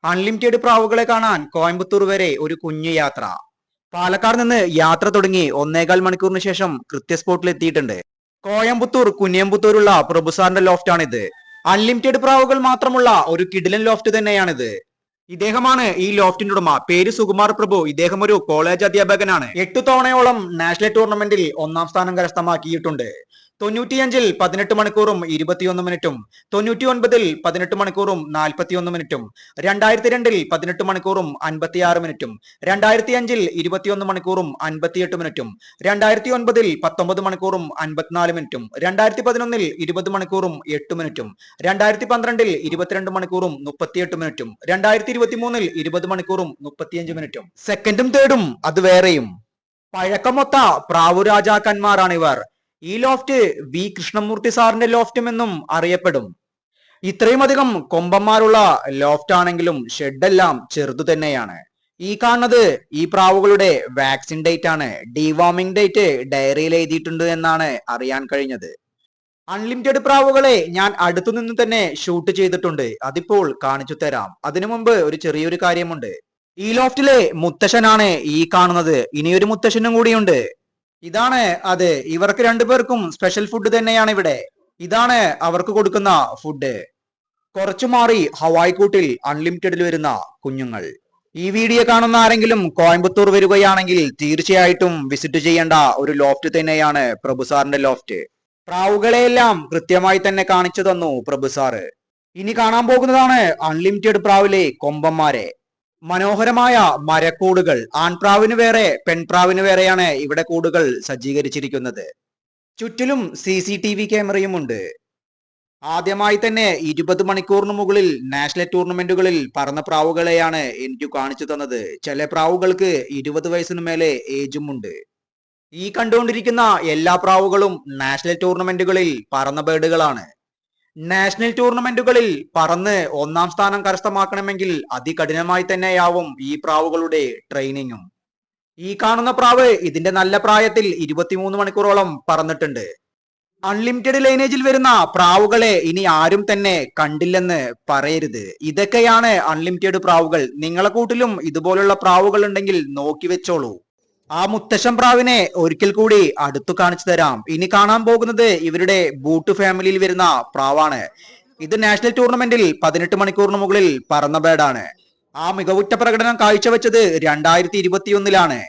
Unlimited പ്രാവുകളെ കാണാൻ കോയമ്പത്തൂർ വരെ ഒരു കുഞ്ഞു യാത്ര. പാലക്കാട് നിന്ന് യാത്ര തുടങ്ങി 1.25 മണിക്കൂറിന് ശേഷം കൃത്യ സ്പോട്ടിൽ എത്തിയിട്ടുണ്ട്. കോയമ്പത്തൂർ കുനിയമ്പത്തൂരുള്ള പ്രഭുസാറിന്റെ ലോഫ്റ്റ് ആണിത്. അൺലിമിറ്റഡ് പ്രാവുകൾ മാത്രമുള്ള ഒരു കിടിലൻ ലോഫ്റ്റ് തന്നെയാണിത്. ഇദ്ദേഹമാണ് ഈ ലോഫ്റ്റിന്റെ ഉടമ. പേര് സുകുമാർ പ്രഭു. ഇദ്ദേഹം ഒരു കോളേജ് അധ്യാപകനാണ്. 8 തവണയോളം നാഷണൽ ടൂർണമെന്റിൽ 1ാം സ്ഥാനം കരസ്ഥമാക്കിയിട്ടുണ്ട്. 95-ൽ 18 മണിക്കൂറും 21 മിനിറ്റും, 99-ൽ 18 മണിക്കൂറും 41 മിനിറ്റും, 2002-ൽ 18 മണിക്കൂറും 56 മിനിറ്റും, 2005-ൽ 21 മണിക്കൂറും 58 മിനിറ്റും, 2009-ൽ 19 മണിക്കൂറും 54 മിനിറ്റും, 2011-ൽ 20 മണിക്കൂറും 8 മിനിറ്റും, 2012-ൽ 22 മണിക്കൂറും 38 മിനിറ്റും, 2023-ൽ 20 മണിക്കൂറും 35 മിനിറ്റും. സെക്കൻഡും തേർഡും അത് വേറെയും. പഴക്കമൊത്ത പ്രാവു രാജാക്കന്മാരാണ് ഇവർ. ഈ ലോഫ്റ്റ് വി കൃഷ്ണമൂർത്തി സാറിന്റെ ലോഫ്റ്റും എന്നും അറിയപ്പെടും. ഇത്രയും അധികം കൊമ്പന്മാരുള്ള ലോഫ്റ്റ് ആണെങ്കിലും ഷെഡെല്ലാം ചെറുതു തന്നെയാണ്. ഈ കാണുന്നത് ഈ പ്രാവുകളുടെ വാക്സിൻ ഡേറ്റ് ആണ്. ഡിവാമിംഗ് ഡേറ്റ് ഡയറിയിൽ എഴുതിയിട്ടുണ്ട് എന്നാണ് അറിയാൻ കഴിഞ്ഞത്. അൺലിമിറ്റഡ് പ്രാവുകളെ ഞാൻ അടുത്തുനിന്ന് തന്നെ ഷൂട്ട് ചെയ്തിട്ടുണ്ട്. അതിപ്പോൾ കാണിച്ചു തരാം. അതിനു മുമ്പ് ഒരു ചെറിയൊരു കാര്യമുണ്ട്. ഈ ലോഫ്റ്റിലെ മുത്തശ്ശനാണ് ഈ കാണുന്നത്. ഇനിയൊരു മുത്തശ്ശനും കൂടിയുണ്ട്. ഇതാണ് അത്. ഇവർക്ക് രണ്ടുപേർക്കും സ്പെഷ്യൽ ഫുഡ് തന്നെയാണ് ഇവിടെ. ഇതാണ് അവർക്ക് കൊടുക്കുന്ന ഫുഡ്. കുറച്ചു മാറി ഹവായ് കൂട്ടിൽ അൺലിമിറ്റഡിൽ വരുന്ന കുഞ്ഞുങ്ങൾ. ഈ വീഡിയോ കാണുന്ന ആരെങ്കിലും കോയമ്പത്തൂർ വരികയാണെങ്കിൽ തീർച്ചയായിട്ടും വിസിറ്റ് ചെയ്യേണ്ട ഒരു ലോഫ്റ്റ് തന്നെയാണ് പ്രഭുസാറിന്റെ ലോഫ്റ്റ്. പ്രാവുകളെയെല്ലാം കൃത്യമായി തന്നെ കാണിച്ചു തന്നു പ്രഭുസാറ്. ഇനി കാണാൻ പോകുന്നതാണ് അൺലിമിറ്റഡ് പ്രാവിലെ കൊമ്പന്മാരെ. മനോഹരമായ മരക്കൂടുകൾ. ആൺപ്രാവിന് വേറെ പെൺപ്രാവിന് വേറെയാണ് ഇവിടെ കൂടുകൾ സജ്ജീകരിച്ചിരിക്കുന്നത്. ചുറ്റിലും CCTV ക്യാമറയും ഉണ്ട്. ആദ്യമായി തന്നെ 20 മണിക്കൂറിന് മുകളിൽ നാഷണൽ ടൂർണമെന്റുകളിൽ പറന്ന പ്രാവുകളെയാണ് എനിക്ക് കാണിച്ചു തന്നത്. ചില പ്രാവുകൾക്ക് 20 വയസ്സിന് മേലെ ഏജും ഉണ്ട്. ഈ കണ്ടുകൊണ്ടിരിക്കുന്ന എല്ലാ പ്രാവുകളും നാഷണൽ ടൂർണമെന്റുകളിൽ പറന്ന ബേഡുകളാണ്. നാഷണൽ ടൂർണമെന്റുകളിൽ പറന്ന് 1ാം സ്ഥാനം കരസ്ഥമാക്കണമെങ്കിൽ അതികഠിനമായി തന്നെയാവും ഈ പ്രാവുകളുടെ ട്രെയിനിങ്ങും. ഈ കാണുന്ന പ്രാവ് ഇതിന്റെ നല്ല പ്രായത്തിൽ 23 മണിക്കൂറോളം പറന്നിട്ടുണ്ട്. അൺലിമിറ്റഡ് ലൈനേജിൽ വരുന്ന പ്രാവുകളെ ഇനി ആരും തന്നെ കണ്ടില്ലെന്ന് പറയരുത്. ഇതൊക്കെയാണ് അൺലിമിറ്റഡ് പ്രാവുകൾ. നിങ്ങളെ കൂട്ടിലും ഇതുപോലുള്ള പ്രാവുകൾ ഉണ്ടെങ്കിൽ നോക്കി വെച്ചോളൂ. ആ മുത്തശ്ശൻ പ്രാവിനെ ഒരിക്കൽ കൂടി അടുത്തു കാണിച്ചു തരാം. ഇനി കാണാൻ പോകുന്നത് ഇവരുടെ ബൂട്ട് ഫാമിലിയിൽ വരുന്ന പ്രാവാണ്. ഇത് നാഷണൽ ടൂർണമെന്റിൽ 18 മണിക്കൂറിന് മുകളിൽ പറന്ന ബേഡാണ്. ആ മികവുറ്റ പ്രകടനം കാഴ്ചവെച്ചത് 2021-ലാണ്.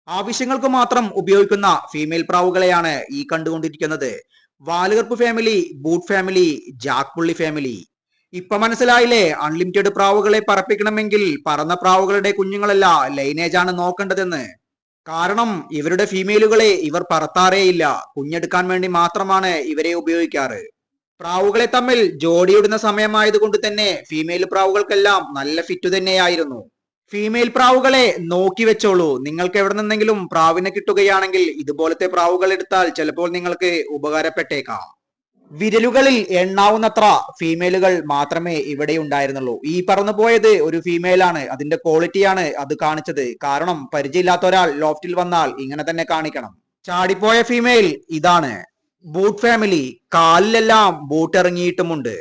ആവശ്യങ്ങൾക്ക് മാത്രം ഉപയോഗിക്കുന്ന ഫീമെയിൽ പ്രാവുകളെയാണ് ഈ കണ്ടുകൊണ്ടിരിക്കുന്നത്. വാലുകർപ്പ് ഫാമിലി, ബൂട്ട് ഫാമിലി, ജാക്പുള്ളി ഫാമിലി. ഇപ്പൊ മനസ്സിലായില്ലേ? അൺലിമിറ്റഡ് പ്രാവുകളെ പറപ്പിക്കണമെങ്കിൽ പറന്ന പ്രാവുകളുടെ കുഞ്ഞുങ്ങളല്ല ലൈനേജാണ് നോക്കേണ്ടതെന്ന്. കാരണം ഇവരുടെ ഫീമെയിലുകളെ ഇവർ പറത്താറേയില്ല. കുഞ്ഞെടുക്കാൻ വേണ്ടി മാത്രമാണ് ഇവരെ ഉപയോഗിക്കാറ്. പ്രാവുകളെ തമ്മിൽ ജോഡിയിടുന്ന സമയമായതുകൊണ്ട് തന്നെ ഫീമെയിൽ പ്രാവുകൾക്കെല്ലാം നല്ല ഫിറ്റ് തന്നെയായിരുന്നു. ഫീമെയിൽ പ്രാവുകളെ നോക്കി വെച്ചോളൂ. നിങ്ങൾക്ക് എവിടെ നിന്നെങ്കിലും പ്രാവിനെ കിട്ടുകയാണെങ്കിൽ ഇതുപോലത്തെ പ്രാവുകൾ എടുത്താൽ ചിലപ്പോൾ നിങ്ങൾക്ക് ഉപകാരപ്പെട്ടേക്കാം. വിരലുകളിൽ എണ്ണാവുന്നത്ര ഫീമെയിലുകൾ മാത്രമേ ഇവിടെ ഉണ്ടായിരുന്നുള്ളൂ. ഈ പറന്നു പോയത് ഒരു ഫീമെയിൽ ആണ്. അതിന്റെ ക്വാളിറ്റിയാണ് അത് കാണിച്ചത്. കാരണം പരിചയമില്ലാത്ത ഒരാൾ ലോഫ്റ്റിൽ വന്നാൽ ഇങ്ങനെ തന്നെ കാണിക്കണം. ചാടിപ്പോയ ഫീമെയിൽ ഇതാണ്. Boot family. കാലിലെല്ലാം ബൂട്ട് ഇറങ്ങിയിട്ടുമുണ്ട്.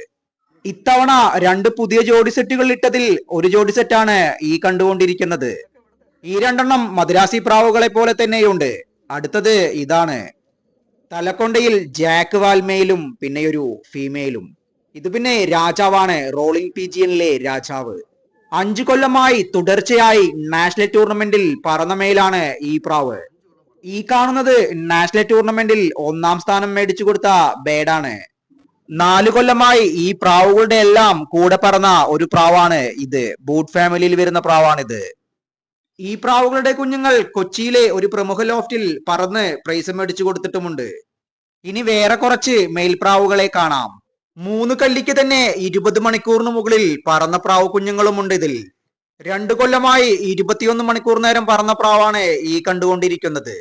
ഇത്തവണ 2 പുതിയ ജോഡി സെറ്റുകൾ ഇട്ടതിൽ ഒരു ജോഡി സെറ്റാണ് ഈ കണ്ടുകൊണ്ടിരിക്കുന്നത്. ഈ 2 മദ്രാസി പ്രാവുകളെ പോലെ തന്നെയുണ്ട്. അടുത്തത് ഇതാണ്. തലക്കൊണ്ടയിൽ ജാക്ക് വാൽമേലും പിന്നെയൊരു ഫീമെയിലും. ഇത് പിന്നെ രാജാവാണ്. റോളിംഗ് പീജിയനിലെ രാജാവ്. 5 കൊല്ലമായി തുടർച്ചയായി നാഷണൽ ടൂർണമെന്റിൽ പറന്ന മേലാണ് ഈ പ്രാവ്. ഈ കാണുന്നത് നാഷണൽ ടൂർണമെന്റിൽ 1ാം സ്ഥാനം മേടിച്ചു കൊടുത്ത ബേഡാണ്. 4 കൊല്ലമായി ഈ പ്രാവുകളുടെ എല്ലാം കൂടെ പറന്ന ഒരു പ്രാവാണ് ഇത്. ബൂട്ട് ഫാമിലിയിൽ വരുന്ന പ്രാവാണിത്. ഈ പ്രാവുകളുടെ കുഞ്ഞുങ്ങൾ കൊച്ചിയിലെ ഒരു പ്രമുഖ ലോഫ്റ്റിൽ പറന്ന് പ്രൈസ് മേടിച്ചു കൊടുത്തിട്ടുമുണ്ട്. ഇനി വേറെ കുറച്ച് മേൽപ്രാവുകളെ കാണാം. 3 കല്ലിക്ക് തന്നെ 20 മണിക്കൂറിന് മുകളിൽ പറന്ന പ്രാവ് കുഞ്ഞുങ്ങളുമുണ്ട് ഇതിൽ. 2 കൊല്ലമായി 21 മണിക്കൂർ നേരം പറന്ന പ്രാവാണ് ഈ കണ്ടുകൊണ്ടിരിക്കുന്നത്.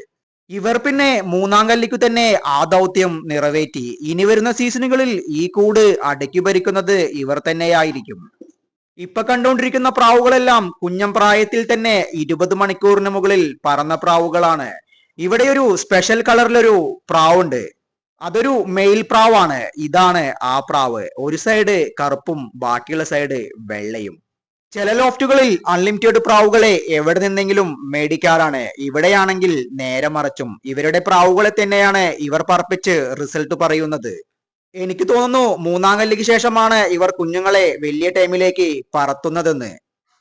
ഇവർ പിന്നെ 3ാം കല്ലിക്കു തന്നെ ആ ദൗത്യം നിറവേറ്റി. ഇനി വരുന്ന സീസണുകളിൽ ഈ കൂട് അടക്കി ഭരിക്കുന്നത് ഇവർ തന്നെയായിരിക്കും. ഇപ്പൊ കണ്ടുകൊണ്ടിരിക്കുന്ന പ്രാവുകളെല്ലാം കുഞ്ഞം പ്രായത്തിൽ തന്നെ 20 മണിക്കൂറിന് മുകളിൽ പറന്ന പ്രാവുകളാണ്. ഇവിടെ ഒരു സ്പെഷ്യൽ കളറിലൊരു പ്രാവുണ്ട്. അതൊരു മെയിൽ പ്രാവാണ്. ഇതാണ് ആ പ്രാവ്. ഒരു സൈഡ് കറുപ്പും ബാക്കിയുള്ള സൈഡ് വെള്ളയും. ചില ലോഫ്റ്റുകളിൽ അൺലിമിറ്റഡ് പ്രാവുകളെ എവിടെ നിന്നെങ്കിലും മേടിക്കാറാണ്. ഇവിടെയാണെങ്കിൽ നേരെ മറിച്ചും ഇവരുടെ പ്രാവുകളെ തന്നെയാണ് ഇവർ പറപ്പിച്ച് റിസൾട്ട് പറയുന്നത്. എനിക്ക് തോന്നുന്നു മൂന്നാം കല്ലിക്ക് ശേഷമാണ് ഇവർ കുഞ്ഞുങ്ങളെ വലിയ ടൈമിലേക്ക് പറത്തുന്നതെന്ന്.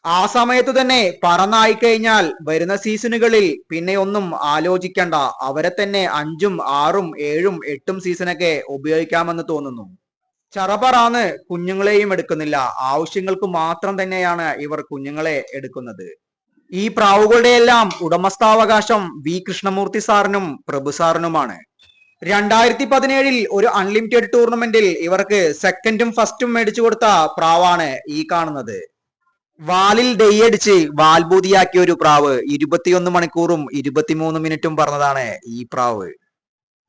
ആ സമയത്ത് തന്നെ പറന്നായി കഴിഞ്ഞാൽ വരുന്ന സീസണുകളിൽ പിന്നെ ഒന്നും ആലോചിക്കണ്ട, അവരെ തന്നെ 5ഉം 6ഉം 7ഉം 8ഉം സീസണൊക്കെ ഉപയോഗിക്കാമെന്ന് തോന്നുന്നു. ചറപറാന്ന് കുഞ്ഞുങ്ങളെയും എടുക്കുന്നില്ല, ആവശ്യങ്ങൾക്ക് മാത്രം തന്നെയാണ് ഇവർ കുഞ്ഞുങ്ങളെ എടുക്കുന്നത്. ഈ പ്രാവുകളുടെ എല്ലാം ഉടമസ്ഥാവകാശം വി കൃഷ്ണമൂർത്തി സാറിനും പ്രഭു സാറിനുമാണ്. 2017 ഒരു അൺലിമിറ്റഡ് ടൂർണമെന്റിൽ ഇവർക്ക് സെക്കൻഡും ഫസ്റ്റും മേടിച്ചു കൊടുത്ത പ്രാവാണ് ഈ കാണുന്നത്. വാലിൽ ഡെയ്യടിച്ച് വാൽബൂതിയാക്കിയ ഒരു പ്രാവ് 21 മണിക്കൂറും 23 മിനിറ്റും പറഞ്ഞതാണ് ഈ പ്രാവ്.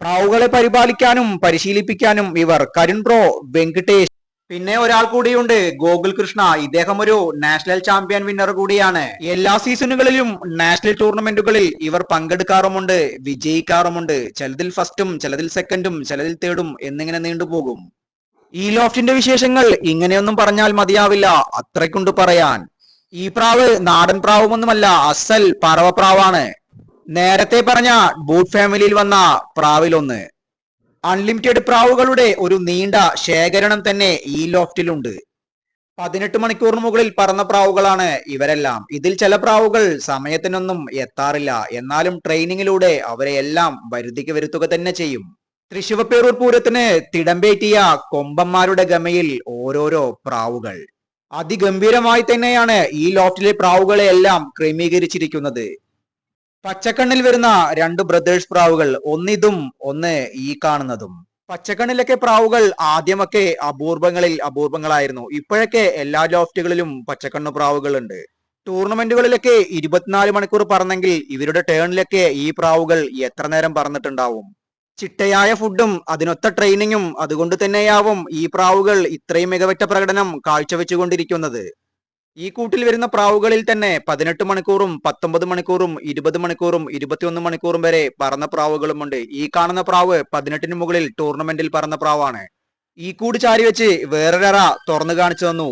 പ്രാവുകളെ പരിപാലിക്കാനും പരിശീലിപ്പിക്കാനും ഇവർ കരുൺ ബ്രോ, വെങ്കടേഷ്, പിന്നെ ഒരാൾ കൂടിയുണ്ട് ഗോകുൽ കൃഷ്ണ. ഇദ്ദേഹം ഒരു നാഷണൽ ചാമ്പ്യൻ വിന്നർ കൂടിയാണ്. എല്ലാ സീസണുകളിലും നാഷണൽ ടൂർണമെന്റുകളിൽ ഇവർ പങ്കെടുക്കാറുമുണ്ട്, വിജയിക്കാറുമുണ്ട്. ചിലതിൽ ഫസ്റ്റും ചിലതിൽ സെക്കൻഡും ചിലതിൽ തേർഡും എന്നിങ്ങനെ നീണ്ടുപോകും. ഈ ലോഫ്റ്റിന്റെ വിശേഷങ്ങൾ ഇങ്ങനെയൊന്നും പറഞ്ഞാൽ മതിയാവില്ല, അത്രയ്ക്കുണ്ട് പറയാൻ. ഈ പ്രാവ് നാടൻ പ്രാവുമൊന്നുമല്ല, അസൽ പറവപ്രാവാണ്. നേരത്തെ പറഞ്ഞ ബൂട്ട് ഫാമിലിയിൽ വന്ന പ്രാവിലൊന്ന്. അൺലിമിറ്റഡ് പ്രാവുകളുടെ ഒരു നീണ്ട ശേഖരണം തന്നെ ഈ ലോഫ്റ്റിലുണ്ട്. 18 മണിക്കൂറിന് മുകളിൽ പറന്ന പ്രാവുകളാണ് ഇവരെല്ലാം. ഇതിൽ ചില പ്രാവുകൾ സമയത്തിനൊന്നും എത്താറില്ല, എന്നാലും ട്രെയിനിങ്ങിലൂടെ അവരെ എല്ലാം വരുതിക്ക് വരുത്തുക തന്നെ ചെയ്യും. തൃശിവപ്പേരൂർ പൂരത്തിന് തിടമ്പേറ്റിയ കൊമ്പന്മാരുടെ ഗമയിൽ ഓരോരോ പ്രാവുകൾ. അതിഗംഭീരമായി തന്നെയാണ് ഈ ലോഫ്റ്റിലെ പ്രാവുകളെ എല്ലാം ക്രമീകരിച്ചിരിക്കുന്നത്. പച്ചക്കണ്ണിൽ വരുന്ന 2 ബ്രദേഴ്സ് പ്രാവുകൾ, ഒന്നിതും ഒന്ന് ഈ കാണുന്നതും. പച്ചക്കണ്ണിലൊക്കെ പ്രാവുകൾ ആദ്യമൊക്കെ അപൂർവങ്ങളിൽ അപൂർവങ്ങളായിരുന്നു. ഇപ്പോഴൊക്കെ എല്ലാ ലോഫ്റ്റുകളിലും പച്ചക്കണ്ണ് പ്രാവുകളുണ്ട്. ടൂർണമെന്റുകളിലൊക്കെ 24 മണിക്കൂർ പറന്നെങ്കിൽ ഇവരുടെ ടേണിലൊക്കെ ഈ പ്രാവുകൾ എത്ര നേരം പറന്നിട്ടുണ്ടാവും. ചിട്ടയായ ഫുഡും അതിനൊത്ത ട്രെയിനിങ്ങും അതുകൊണ്ട് തന്നെയാവും ഈ പ്രാവുകൾ ഇത്രയും മികവറ്റ പ്രകടനം കാഴ്ചവെച്ചുകൊണ്ടിരിക്കുന്നത്. ഈ കൂട്ടിൽ വരുന്ന പ്രാവുകളിൽ തന്നെ 18 മണിക്കൂറും 19 മണിക്കൂറും 20 മണിക്കൂറും 21 മണിക്കൂറും വരെ പറന്ന പ്രാവുകളുമുണ്ട്. ഈ കാണുന്ന പ്രാവ് 18 മുകളിൽ ടൂർണമെന്റിൽ പറന്ന പ്രാവാണ്. ഈ കൂട് ചാരി വെച്ച് വേറൊരറ തുറന്നു കാണിച്ചു തന്നു.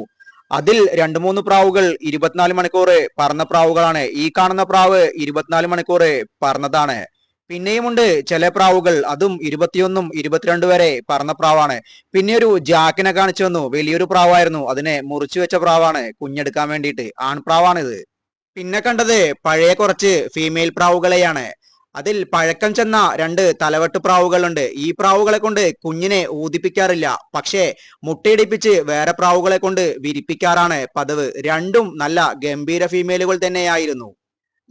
അതിൽ 2-3 പ്രാവുകൾ 24 മണിക്കൂർ പറന്ന പ്രാവുകളാണ്. ഈ കാണുന്ന പ്രാവ് 24 മണിക്കൂർ പറന്നതാണ്. പിന്നെയുമുണ്ട് ചില പ്രാവുകൾ, അതും 21ഉം 22 വരെ പറന്ന പ്രാവാണ്. പിന്നെ ഒരു ജാക്കിനെ കാണിച്ചു വന്നു. വലിയൊരു പ്രാവായിരുന്നു, അതിനെ മുറിച്ചു വെച്ച പ്രാവാണ് കുഞ്ഞെടുക്കാൻ വേണ്ടിയിട്ട്. ആൺപ്രാവാണിത്. പിന്നെ കണ്ടത് പഴയ കുറച്ച് ഫീമെയിൽ പ്രാവുകളെയാണ്. അതിൽ പഴക്കം ചെന്ന 2 തലവെട്ട് പ്രാവുകളുണ്ട്. ഈ പ്രാവുകളെ കൊണ്ട് കുഞ്ഞിനെ ഊതിപ്പിക്കാറില്ല, പക്ഷേ മുട്ടയിടിപ്പിച്ച് വേറെ പ്രാവുകളെ കൊണ്ട് വിരിപ്പിക്കാറാണ് പതിവ്. രണ്ടും നല്ല ഗംഭീര ഫീമെയിലുകൾ തന്നെയായിരുന്നു.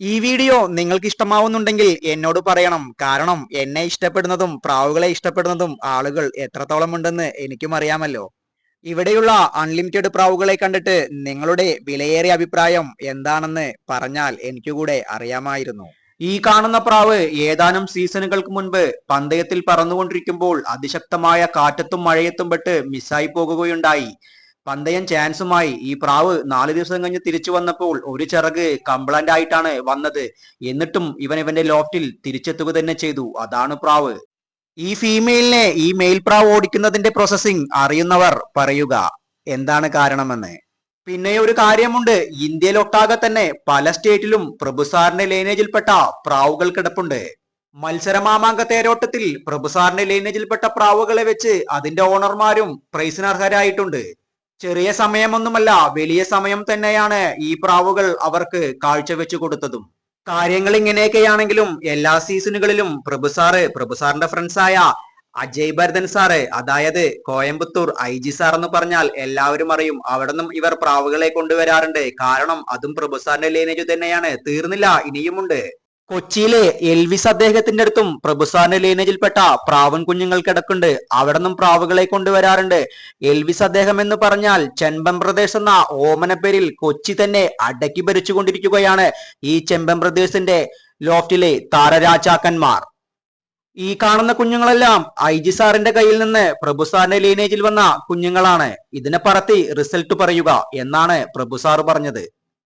ഈ വീഡിയോ നിങ്ങൾക്ക് ഇഷ്ടമാവുന്നുണ്ടെങ്കിൽ എന്നോട് പറയണം, കാരണം എന്നെ ഇഷ്ടപ്പെടുന്നതും പ്രാവുകളെ ഇഷ്ടപ്പെടുന്നതും ആളുകൾ എത്രത്തോളം ഉണ്ടെന്ന് എനിക്കും അറിയാമല്ലോ. ഇവിടെയുള്ള അൺലിമിറ്റഡ് പ്രാവുകളെ കണ്ടിട്ട് നിങ്ങളുടെ വിലയേറിയ അഭിപ്രായം എന്താണെന്ന് പറഞ്ഞാൽ എനിക്കുകൂടെ അറിയാമായിരുന്നു. ഈ കാണുന്ന പ്രാവ് ഏതാനും സീസണുകൾക്ക് മുൻപ് പന്തയത്തിൽ പറന്നുകൊണ്ടിരിക്കുമ്പോൾ അതിശക്തമായ കാറ്റത്തും മഴയത്തും പെട്ട് മിസ്സായി പോകുകയുണ്ടായി. പന്തയം ചാൻസുമായി ഈ പ്രാവ് 4 ദിവസം കഴിഞ്ഞ് തിരിച്ചു വന്നപ്പോൾ ഒരു ചിറക് കംപ്ലൈന്റ് ആയിട്ടാണ് വന്നത്. എന്നിട്ടും ഇവന്റെ ലോഫ്റ്റിൽ തിരിച്ചെത്തുക തന്നെ ചെയ്തു. അതാണ് പ്രാവ്. ഈ ഫീമെയിലിനെ ഈ മെയിൽ പ്രാവ് ഓടിക്കുന്നതിന്റെ പ്രോസസ്സിംഗ് അറിയുന്നവർ പറയുക എന്താണ് കാരണമെന്ന്. പിന്നെ ഒരു കാര്യമുണ്ട്, ഇന്ത്യയിലൊട്ടാകെ തന്നെ പല സ്റ്റേറ്റിലും പ്രഭുസാറിന്റെ ലൈനേജിൽപ്പെട്ട പ്രാവുകൾ കിടപ്പുണ്ട്. മത്സരമാമാങ്ക തേരോട്ടത്തിൽ പ്രഭുസാറിന്റെ ലൈനേജിൽപ്പെട്ട പ്രാവുകളെ വെച്ച് അതിന്റെ ഓണർമാരും പ്രൈസിന് അർഹരായിട്ടുണ്ട്. ചെറിയ സമയമൊന്നുമല്ല, വലിയ സമയം തന്നെയാണ് ഈ പ്രാവുകൾ അവർക്ക് കൊടുത്തതും. കാര്യങ്ങൾ ഇങ്ങനെയൊക്കെയാണെങ്കിലും എല്ലാ സീസണുകളിലും പ്രഭുസാറിന്റെ ഫ്രണ്ട്സായ അജയ് ഭരതൻ സാറ്, അതായത് കോയമ്പത്തൂർ IG സാർ എന്ന് പറഞ്ഞാൽ എല്ലാവരും അറിയും. അവിടെ നിന്നും ഇവർ പ്രാവുകളെ കൊണ്ടുവരാറുണ്ട്. കാരണം അതും പ്രഭുസാറിന്റെ ലൈനേജ് തന്നെയാണ്. തീർന്നില്ല, ഇനിയുമുണ്ട്. കൊച്ചിയിലെ എൽവിസ് അദ്ദേഹത്തിന്റെ അടുത്തും പ്രഭുസാറിന്റെ ലൈനേജിൽപ്പെട്ട പ്രാവൻ കുഞ്ഞുങ്ങൾ കിടക്കുന്നുണ്ട്. അവിടെ നിന്നും പ്രാവുകളെ കൊണ്ടുവരാറുണ്ട്. എൽവിസ് അദ്ദേഹം എന്ന് പറഞ്ഞാൽ ചെമ്പൻ ബ്രദേഴ്സ് എന്ന ഓമന പേരിൽ കൊച്ചി തന്നെ അടക്കി ഭരിച്ചുകൊണ്ടിരിക്കുകയാണ് ഈ ചെമ്പൻ ബ്രദേഴ്സിന്റെ ലോഫ്റ്റിലെ താരരാജാക്കന്മാർ. ഈ കാണുന്ന കുഞ്ഞുങ്ങളെല്ലാം IG സാറിന്റെ കയ്യിൽ നിന്ന് പ്രഭുസാറിന്റെ ലീനേജിൽ വന്ന കുഞ്ഞുങ്ങളാണ്. ഇതിനെ പറത്തി റിസൾട്ട് പറയുക എന്നാണ് പ്രഭുസാർ പറഞ്ഞത്.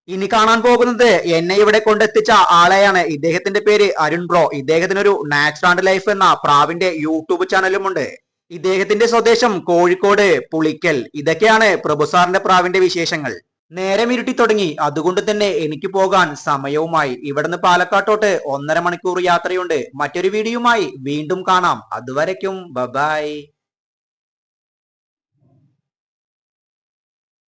ഇനി കാണാൻ പോകുന്നത് എന്നെ ഇവിടെ കൊണ്ടെത്തിച്ച ആളെയാണ്. ഇദ്ദേഹത്തിന്റെ പേര് അരുൺ ബ്രോ. ഇദ്ദേഹത്തിന് ഒരു നാച്ചുറൽ ആൻഡ് ലൈഫ് എന്ന പ്രാവിന്റെ യൂട്യൂബ് ചാനലുമുണ്ട്. ഇദ്ദേഹത്തിന്റെ സ്വദേശം കോഴിക്കോട് പുളിക്കൽ. ഇതൊക്കെയാണ് പ്രഭുസാറിന്റെ പ്രാവിന്റെ വിശേഷങ്ങൾ. നേരം ഇരുട്ടി തുടങ്ങി. അതുകൊണ്ട് തന്നെ എനിക്ക് പോകാൻ സമയവുമായി. ഇവിടുന്ന് പാലക്കാട്ടോട്ട് 1.5 മണിക്കൂർ യാത്രയുണ്ട്. മറ്റൊരു വീഡിയോയുമായി വീണ്ടും കാണാം. അതുവരയ്ക്കും ബൈ.